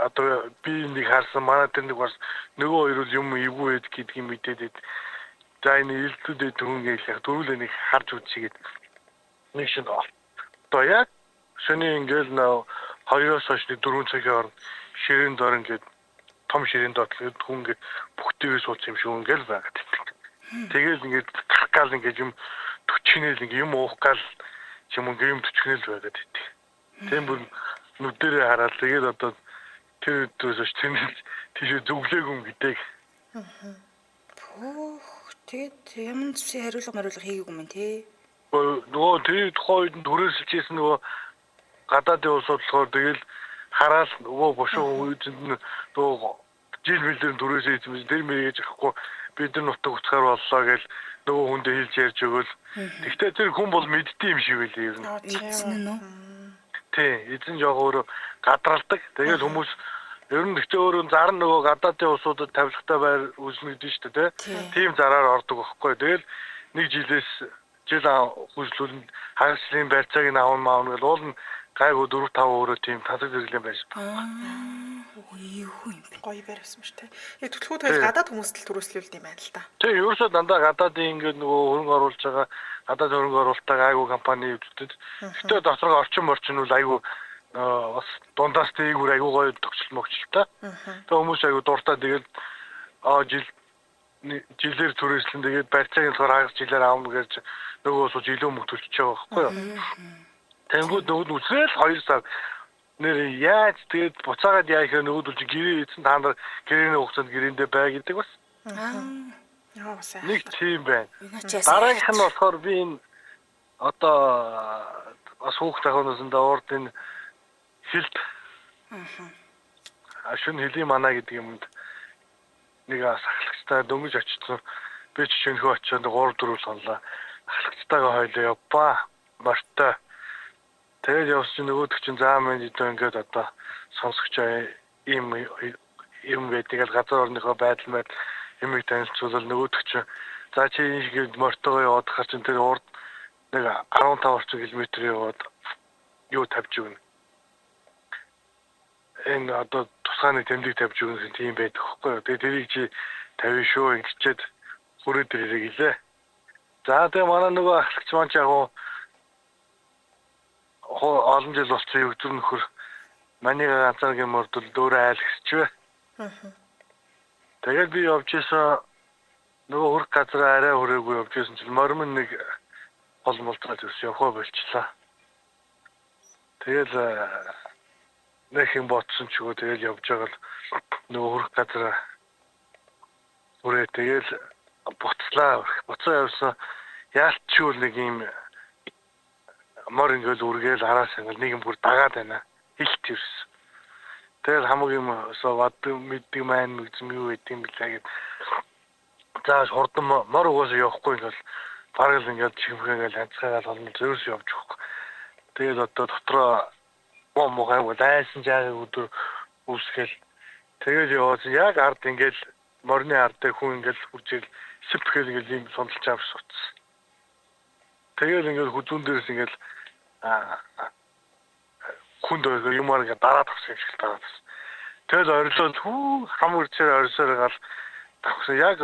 одоо би нэг харсан манай тэр нэг бас нөгөө хоёр л юм эвгүй байдаг гэдгийг мэдээд. За энэ илтүүдэд түрүүнгээ их дөрүүлээ нэг харж үзчихээд нэг шин одоо яг шөнийн ингээл 2-оос хойш 4 цагийн хооронд ширээн доор ингээд том ширээн доор хүн ингээд бүгдээс суулсан юм шиг ингээл байгаад байдаг. Тэгэл ингээд гарах гал ингээд юм 40-нэл ингээд юм уух гал юм 40-нэл байгаад байдаг. Тийм бүр нүдэрээ хараад тэгээд одоо тэр өдрөөс тийш зүглээгүй юм гэдэг. Тэгээд ямар зүсийн хариулга хийгээгүй юм тий. Нөгөө тэр тухайд түрээсэлжсэн нөгөө гадаадын улс болохоор тэгэл хараал нөгөө бошоо үеинд нөгөө жил билдэр түрээсээ хийсэн тэр мэрийж ахгүй бид нар нутаг уцгаар боллоо гэж нөгөө хүндээ хэлж ярьж өгөөл. Гэхдээ тэр хүн бол мэддэм юм шиг байлээ ер нь. Эзэн нь үү? Тий, эзэн жоо өөрөө гадралдаг. Тэгээд хүмүүс ер нь гэхдээ өөрөө зар нөгөө гадаадын улсуудад тавилгатай байр үүснэ гэдэг шүү дээ, тийм зараар ордог байхгүй. Тэгэл нэг жилээс жил хүслүүлэн хагаслын барьцааг нь аавн маавн гэж уул нь гайгүй 4-5 өөрөө тийм тасаг зэрэглэн байж байна. Юу юм бэ? Гоё барьсан шүү дээ. Яг төлхөө тэгэл гадаад хүмүүст л төрөслүүлд юм байна л да. Тэг ерөөсөө дандаа гадаадын ингээд нөгөө хөрөнгө оруулж байгаа гадаад хөрөнгө оруулалтаа айгуу компаниудад гэтээ доторгоо орчин бол айгуу бас дундаас дээгүүр айгуу гоё төгсөл мөгчлөлтэй. Тэг хүмүүс айгуу дуртай тэгээд жилээр түрээслэн тэгээд барьцааг болохоор хагас жилээр аавна гэж нөгөө сууж илүү мөнгө төлчихөж байгаа байхгүй юу? Тэнгүүд нөгөө үсрээл 2 сар нэр яаж тэгээд буцаагаад яа ихэ нөгөөдөл чи гэрээ эзэн та нар гэрээний хугацаанд гэрээндээ бай гэдэг бас Яа сайн. нэг тийм байна. Юунач яасан? Дараагийнх нь болохоор би энэ одоо бас хүүхд ахуйнаас урд энэ хилд шүн хэлийн манаа гэдэг юмд нэг ахлагчтай дөнгөж очсон. Би ч шөнхөө очиод 3-4 сонлоо. Ахлагчтайгаа хойлоо явпаа. Мортой. Тэгээд явсан нөгөөдөг чинь заа мэн дэ ингээд одоо сонсогч ийм гэдэг л газар орныхоо байдал мэд юмыг танилцуулал нөгөөдөг чинь за чи ингэж мортойгоо яваад хар чинь тэр урд нэг 15 орчим км яваад юу тавьж өгнө. Энэ одоо тусгааны тэмдэг тавьж өгнө гэсэн тийм байдаг хөхгүй. Тэгээд тэрийг чи тавь шүү ингэчээд хүрээд ирэх гэлээ. За тэгээ манай нөгөө ахлагч маань яг олон жил болсон өгдөр нөхөр маний ганцааргийн мордол дөөрэ айл гэсчвэ. Тэгээд би явж исэн нөгөө хөрх газар арай хүрээгүй явж исэн чинь мормон нэг гол мултраад ирсэн явхаа болчлаа. Тэгэл нэг юм ботсон ч үгүй тэгэл явж байгаа л нөгөө хөрх газар хүрээ тэгэл буцлаа. Буцаа явсан яалтчгүй нэг юм мор ингээл үргээл араас ингээл нэг юм бүр дагаад байна. Хилт ирсэн. Тэгэл хамаг юм сувад мэддэг маань үзм юу гэдэг юм бэлээ гэд. Зааш хурдан мор угаасаа явахгүй ингээл бараг л ингээл чихмхэгээл ханцгаагаал холмол зөөс явж өгөх. Тэгэл одоо дотроо мохай удайсан жаагийн өдөр үсгээл тэгэл яваад яг ард ингээл морны ардтай хүн ингээл хуржил сипхэл ингээл юм сонлж авч суцсан. Тэгэл ингээл хүзүүн дээрс ингээл хүнд ойгоо юмар ингээ дараад авсан юм шиг дараад авсан. Тэгэл орилоод хам үрчээр орисоор гал тавсан. Яг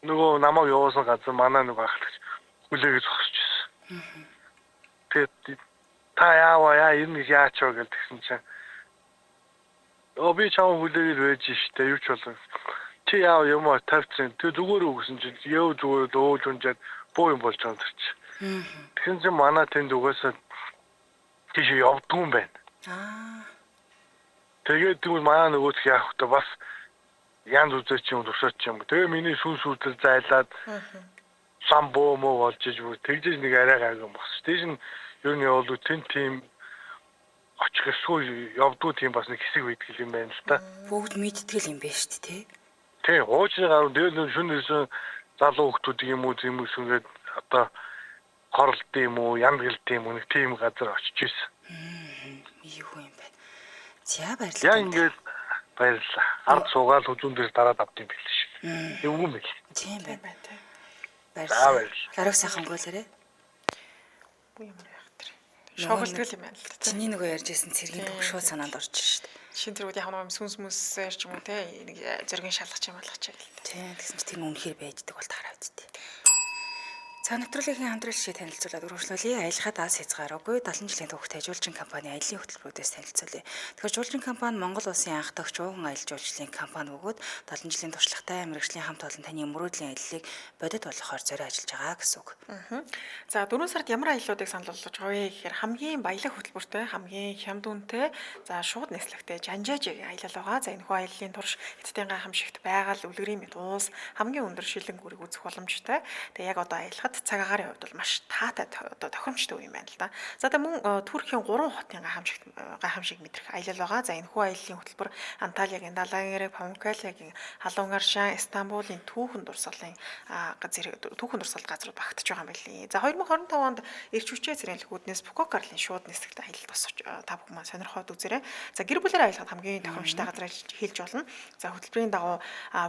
нөгөө намайг явуулсан газар манай нөгөө ахлагч хүлээгэж зогсчихсон. Тэгээд та яа энэ яач вэ гэдгсэн чинь би чам хүлээгээд байж штэ юу ч болов. Чи яа юм уу тавьчихсан. Тэг зүгээр үгсэн чинь яв зүгээр өөж унжаад боо юм болж байгаа юм чи. Тэгэхээр чи манай тэнд угаасаа тийш явдгүй юм байна. Тэгээд тэгвэл манай нөгөөдх яах вэ бас янз үзэр чи юм тусаач юм. Тэгээ миний сүнс үүдэл зайлаад самбоо мо болж иж тэгжиж нэг арай гайг юм багс. Тийш нь ер нь явуулдаг тийм очихгүй явдгүй тийм бас нэг хэсэг үйтгэл юм байна л та. Бүгд мэдтгэл юм байна шүү дээ, тий. Хуучны гаруй дээр шүн ирсэн залуу хүмүүс юм уу зүйлмэсгээд одоо хорлт юм уу, янз гэлт юм уу нэг тийм газар очиж ирсэн. Юу юм бэ? За баярлалаа. Яа ингээд баярлалаа. Ард суугаал хүзүүн дээр дараад авд юм билээ шүү. Эвгүй мэл. Тийм байна. Баярлалаа. Гараг сайхан өнгөлөөрэй. Бүү юм яах тэр. Шоголтгол юм байна л та. Чиний нөгөө ярьж исэн цэргийн бүх шууд санаанд орж шүү дээ. Шин тэрүүд яг нэг сүнс мүсээр ч юм уу те нэг зөргийн шалгах юм болгоч яг л та. Тийм гэсэн чинь тэр нь үнэхээр байждаг бол таараа үсттэй. Цаг навтруулын хамтрал шишээ танилцуулаад өргөжлүүлье. Аялахад аз хязгааргүй 70 жилийн түүхтэй жуулчин компани аяллаа хөтөлбөрөөс танилцуулъя. Тэгэхээр жуулчин компани Монгол улсын анх дахь чууган аялал жуулчлалын компани бөгөөд 70 жилийн туршлагатай мэргэжлийн хамт олон таны мөрөөдлийн аяллыг бодит болгохоор зориулж ажиллаж байгаа гэсэн үг. За 4 сард ямар аяллуудыг санал болгож байгаа вэ гэхээр хамгийн баялаг хөтөлбөртэй, хамгийн хямд үнэтэй, за шууд нислэгтэй жанжаажиг аялал байгаа. За энэхүү аяллаа турш эцсийн гайхамшигт байгаль, үлгэрийн мэд уус, хамгийн өндөр шилэн гүрийг үзэх боломжтой. Тэгээ яг одоо аялахад цаг агаарын хувьд бол маш таатай одоо тохиромжтой юм байна л да. За тэгээ мөн Туркийн 3 хотын гайхамшиг мэдрэх аялал байгаа. За энэхүү аяллаа хөтөлбөр Анталиагийн Далангэрэг, Памуккалагийн Халуун Гаршаан, Стамбулын түүхэн дурсгалын түүхэн дурсгал газрууд багтаж байгаа юм билий. За 2025 онд эрч хүчээ цэрэнлэгүүднээс Пукокарлын шууд нисгэгт аялал босч та бүхэн маань сонирхоод үзээрэй. За гэр бүлээр аялахад хамгийн тохиромжтой газар хэлж болно. За хөтөлбөрийн дагуу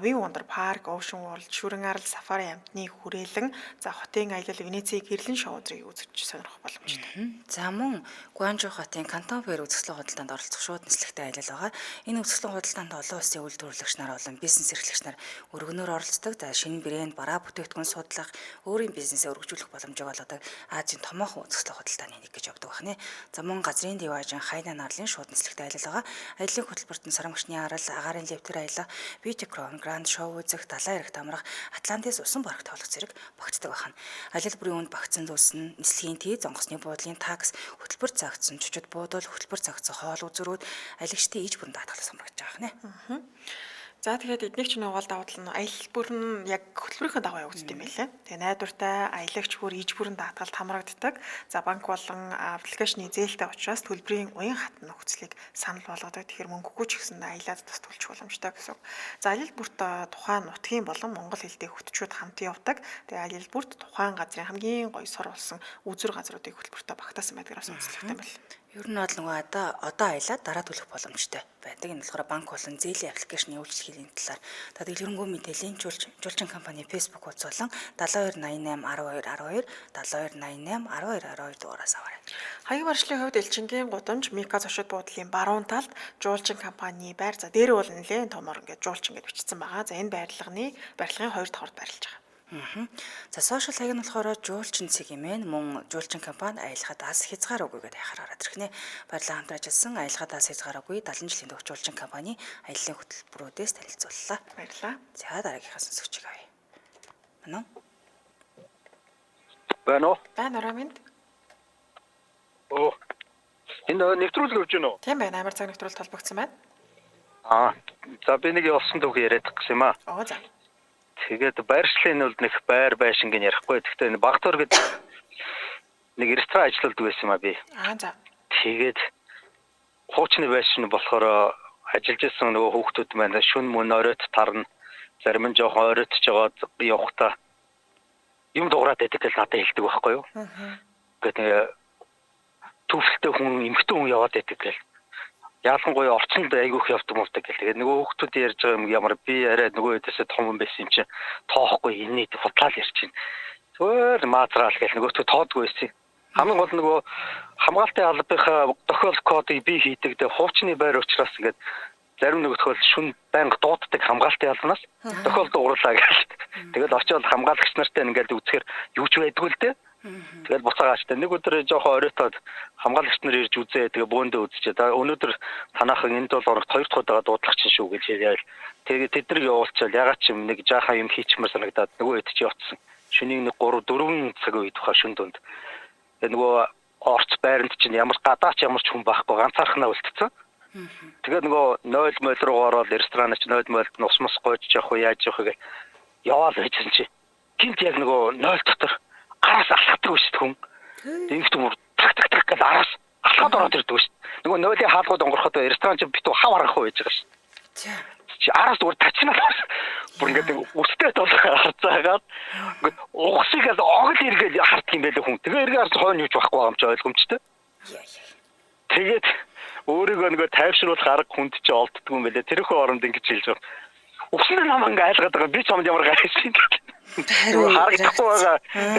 Win Wonder Park, Ocean World, Шүрэн Арал, Сафари амтны хүрээлэн, за хотын хотын аялал Венецийн гэрлэн шоу зэрэг үзэж сонирхох боломжтой. За мөн Гуанчжоу хотын Кантон Фэр үзэсгэлэн худалдаанд оролцох шууд нислэгтэй аялал байгаа. Энэ үзэсгэлэн худалдаанд олон улсын үйлдвэрлэгч нар болон бизнес эрхлэгч нар өргөнөөр оролцдог. За шинэ брэнд, бараа бүтээгдэхүүн судлах, өөрийн бизнесээ өргөжүүлэх боломжийг олгодог Азийн томоохон үзэсгэлэн худалдааны нэг гэж явдаг байна. За мөн газрын диважин Хайнан арлын шууд нислэгтэй аялал байгаа. Аяллаа хөтөлбөрт нь Сарамгчны арал, агаарын левтер аялал, Бьютикрон, Гранд шоу үзэх, далайн эрэгт амрах, Атлантис усан барагт тоглох зэрэг багтдаг байна. Аялал бүрийн үнд багцсан зүйлс, нислэгийн тий, зонгоцны буудлын такс, хөтөлбөр загцсан чөчөд буудал, хөтөлбөр загцсан хоол үзүүрүүд аялагчдын иж бүрэн даатгалах самрагч байгаа нэ. За тэгээд эднийг ч нугаал давтал нь аялал бүр нь яг хөтөлбөрийнхөө дагуу явагддаг юм байлээ. Тэгээ найдвартай аялагч бүр иж бүрэн даатгалд хамрагддаг. За банк болон аппликейшны зээлтэй учраас төлбөрийн уян хатны нөхцөлийг санал болгодог. Тэгэхээр мөнгөгүй ч гэсэн аялаад тус төлж боломжтой гэсэн. За аялал бүрт тухайн нутгийн болон монгол хэлтэй хөтчүүд хамт явдаг. Тэгээ аялал бүрт тухайн газрын хамгийн гоё сор болсон үзүр газруудыг хөтөлбөртөө багтаасан байдгаараас онцлогтой юм байна. Ер нь бол нөгөө одоо аялаад дараа төлөх боломжтой байдаг. Энэ болохоор банк болон зээлийн аппликейшны үйлчлэгийн талаар дэлгэрэнгүй мэдээллийн жуулчин компани Facebook хуудас болон 7288 12 12 7288 12 12 дугаараас аваарай. Хаяг баршлын хувьд Элчингийн гудамж Мика зочид буудлын баруун талд жуулчин компани байр. За дээр бол нэлээд томор ингээд жуулчин гэж бичсэн байгаа. За энэ барилгын 2 давхарт байрлаж байгаа. За сошиал хаяг нь болохоор жуулчин цэг юмэн мөн жуулчин компани аялахад ас хязгаар үгүй гэдэг хайхаар хараад ирэх нэ. Баярлалаа хамт ажилласан аялахад ас хязгаар үгүй 70 жилийн дөх жуулчин компани аяллаа хөтөлбөрүүдээс танилцууллаа. Баярлалаа. За дараагийнхаа сонсогчийг авъя. Мөн Байна уу? Байна Раминд. Оо. Энэ нэвтрүүлэг өгч гэнэ үү? Тийм байна. Амар цаг нэвтрүүлэлт толбогдсон байна. За би нэг явсан түүх яриад гэсэн юм аа. Оо за. Тэгээд байршлын бол нэг байр байшин гэн ярихгүй. Гэхдээ энэ багтуур гэдэг нэг ресторан ажилладаг байсан юм аа би. За. Тэгээд хуучны байшин болохоор ажиллаж исэн нөгөө хүүхдүүд маань шүн мөн оройт тарна. Зарим нь жоохон оройтж жагаад явахта юм дуурайд байдаг гэж надад хэлдэг байхгүй юу? Тэгээд төвлөлтөй хүн эмхтэн хүн яваад байдаг гэл. Ялангуяа орчинд айгүйх явдаг муудаг гэл. Тэгээд нөгөө хүүхдүүд ярьж байгаа юм ямар би арай нөгөө хэдээсээ том юм байсан юм чинь тоохгүй энэ футбол ярьж чинь. Зүгээр маазраал гэл нөгөөтөө тоодгүй байсан. Хамгийн гол нөгөө хамгаалтын албаныхаа тохиол кодыг би хийдэг. Тэгээд хуучны байр учраас ингээд зарим нэг тохиол шүн байнга дууддаг хамгаалтын албанаас тохиол дууруулаа гэл. Тэгээд очиод хамгаалагч нартай ингээд үзэхээр юу ч байдгүй л дээ. Тэгээд буцаагаачтай нэг өдөр жоохон оройтоод хамгаалагч нар ирж үзээ. Тэгээ бөөндөө үзчихээ. Өнөөдөр танаахан энд бол орогт 2 дахь удаага дуудлах чинь шүү гэж яриад. Тэгээд тэднийг явуулчаал ягаад ч юм нэг жаахан юм хийчмээр санагдаад нөгөө хэд ч явцсан. Шөнийн нэг 3 4 цаг үед баха шүн дунд. Тэгээд нөгөө орц байранд чинь ямар гадаач ямар ч хүн байхгүй ганцаархнаа үлдсэн. Тэгээд нөгөө 0 мөл руу ороод ресторанч 0 мөлд нус мус гойж явах уу яаж явах гэх яваал хийсэн чи. Гинт яг нөгөө 0 дотор араас алхдаг шүү дээ хүн. Ингээд юм так гэж араас алхаад ороод ирдэг шүү дээ. Нөгөө 0-ийн хаалгууд онгороход ресторан чинь битүү хав аргах уу гэж байгаа шүү дээ. Чи араас зүгээр тачнаа. Бүр ингээд өстэй толгой харцаагаад ингээд угсыг л огл иргээл харддаг юм байлаа хүн. Тэгээ эргээ харж хойно юуч байхгүй байгаа юм чи ойлгомжтой. Тэгээд өөрийгөө нөгөө тайвшруулах арга хүнд чи олддгүй юм байлаа. Тэрхүү оронд ингэж хэлж байгаа. Угсны намаа ингээд айлгаад байгаа би ч юм ямар гайхсан юм.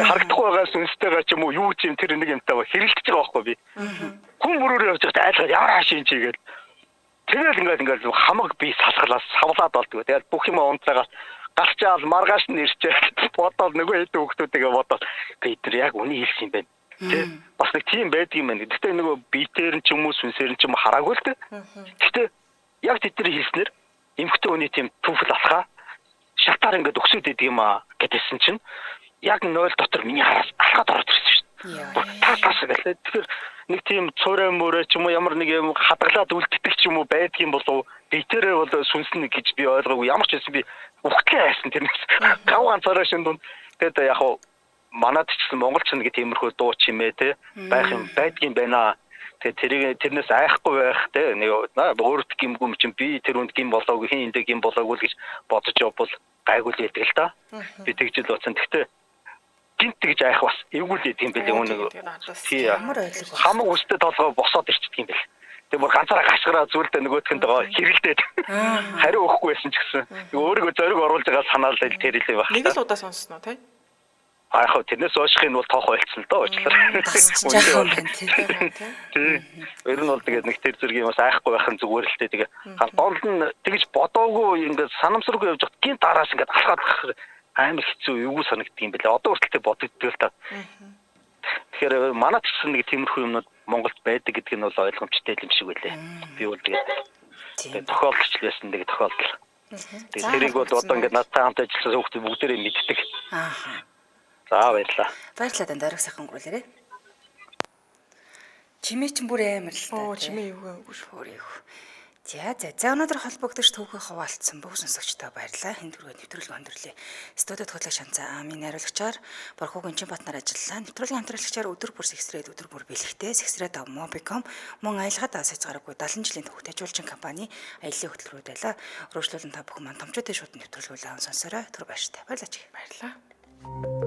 Харагдахгүй байгаа сүнстэйгээ ч юм уу юу ч юм тэр нэг юмтай хэрэлдэж байгаа байхгүй би. Хүн бүрөөр явж байгаа айлгаад ямар хаашийн чигээл. Тэгэл ингээд хамаг би салхалаас савлаад болдгоо. Тэгээд бүх юм унтраагаад гарчаал маргааш нь ирчээ. Бодоод нөгөө хэд хүүхдүүдтэйгээ бодоод бид нар яг үний хэлсэн юм байна. Тэ бас нэг тийм байдаг юм байна. Гэхдээ нөгөө биетээр нь ч юм уу сүнсээр нь ч юм уу хараагүй л тэ. Гэхдээ яг тэдний хэлснээр эмхтэн хүний тийм түүхэл алхаа шатаар ингээд өксөд идэг юм аа гэдсэн чинь яг 0 дотор миний хараас алхаад ороод ирсэн шүү дээ. Таас гэлээ. Тэгэхээр нэг тийм цорой мөрөө ч юм уу ямар нэг юм хадгалаад үлддэг ч юм уу байдаг юм болов биетэрээ бол сүнснэ гэж би ойлгоогүй. Ямар ч байсан би ухтлаа хайсан тэрнээс гавгаан цорой шин дунд. Тэгээд яг хуу манад ч гэсэн монголч нэг тиймэрхүү дуу чимээ те байх юм байдгийн байна. Тэгээд тэрнээс айхгүй байх те нэг өөрт гимгүм чинь би тэр үнд гим болоогүй хин энд гим болоогүй л гэж бодож явбал гайгүй л байдаг л та. Би тэгж л бодсон. Гэхдээ гинт гэж айх бас эвгүй л юм билээ өнөг. Тий. Хамаг үстэй толгой босоод ирчихдэг юм бэл. Тэг бүр ганцаараа гашгараа зүйлдэ нөгөөтгөнд байгаа хэрэлдээд. Хариу өгөхгүй байсан ч гэсэн. Өөрийгөө зориг оруулж байгаа санаал л тэр хэлээ баг. Нэг л удаа сонссноо тий. яг тэрнээс оошихын бол тоох ойлцсон л доо уучлаарай. Жаахан байна тий. Ер нь бол тэгээд нэг тэр зэрэг юмас айхгүй байх нь зүгээр л дээ. Тэгээ гол нь тэгж бодоогүй ингээд санамсаргүй явж хат гин дарааш ингээд алхаад амар хэцүү юу санагддаг юм бэлээ. Одоо хүртэл бодогддог л та. Тэгэхээр манайд ч гэсэн нэг тиймэрхүү юмнууд Монголд байдаг гэдэг нь бол ойлгомжтой юм шиг байлээ. Би бол тэгээд тохиолдолч л байсан тэгээд тохиолдол. Тэгээд тэрийг бол одоо ингээд надтай хамт ажилласан хүмүүс бүгдээрээ мэддэг. Аа. За баярлалаа. Баярлалаа даа дараг сайхан өнгөрүүлээрэй. Чимээ ч бүр амар л та. Чимээ юу өөр юу. За өнөөдөр холбогдож төвхөө хуваалцсан бүх сонсогчдоо баярлалаа. Энд түрүү нэвтрүүлэг өндөрлөө. Студид хөтлөг шанцаа амийн найруулагчаар Борхуугийн Чинбатнаар ажиллалаа. Нэвтрүүлгийн хамтрагчаар өдөр бүр сэгсрээд өдөр бүр бэлэгтэй сэгсрээд Mobicom мөн аялгаад асаж гараагүй 70 жилийн төвхөд ажуулчин компани аяллаа хөтөлбөрүүд байлаа. Өргөжлүүлэн та бүхэн маань томчуудын шууд нэвтрүүлгүүл аав сонсороо түр баяртай. Баярлалаа. Баярлалаа.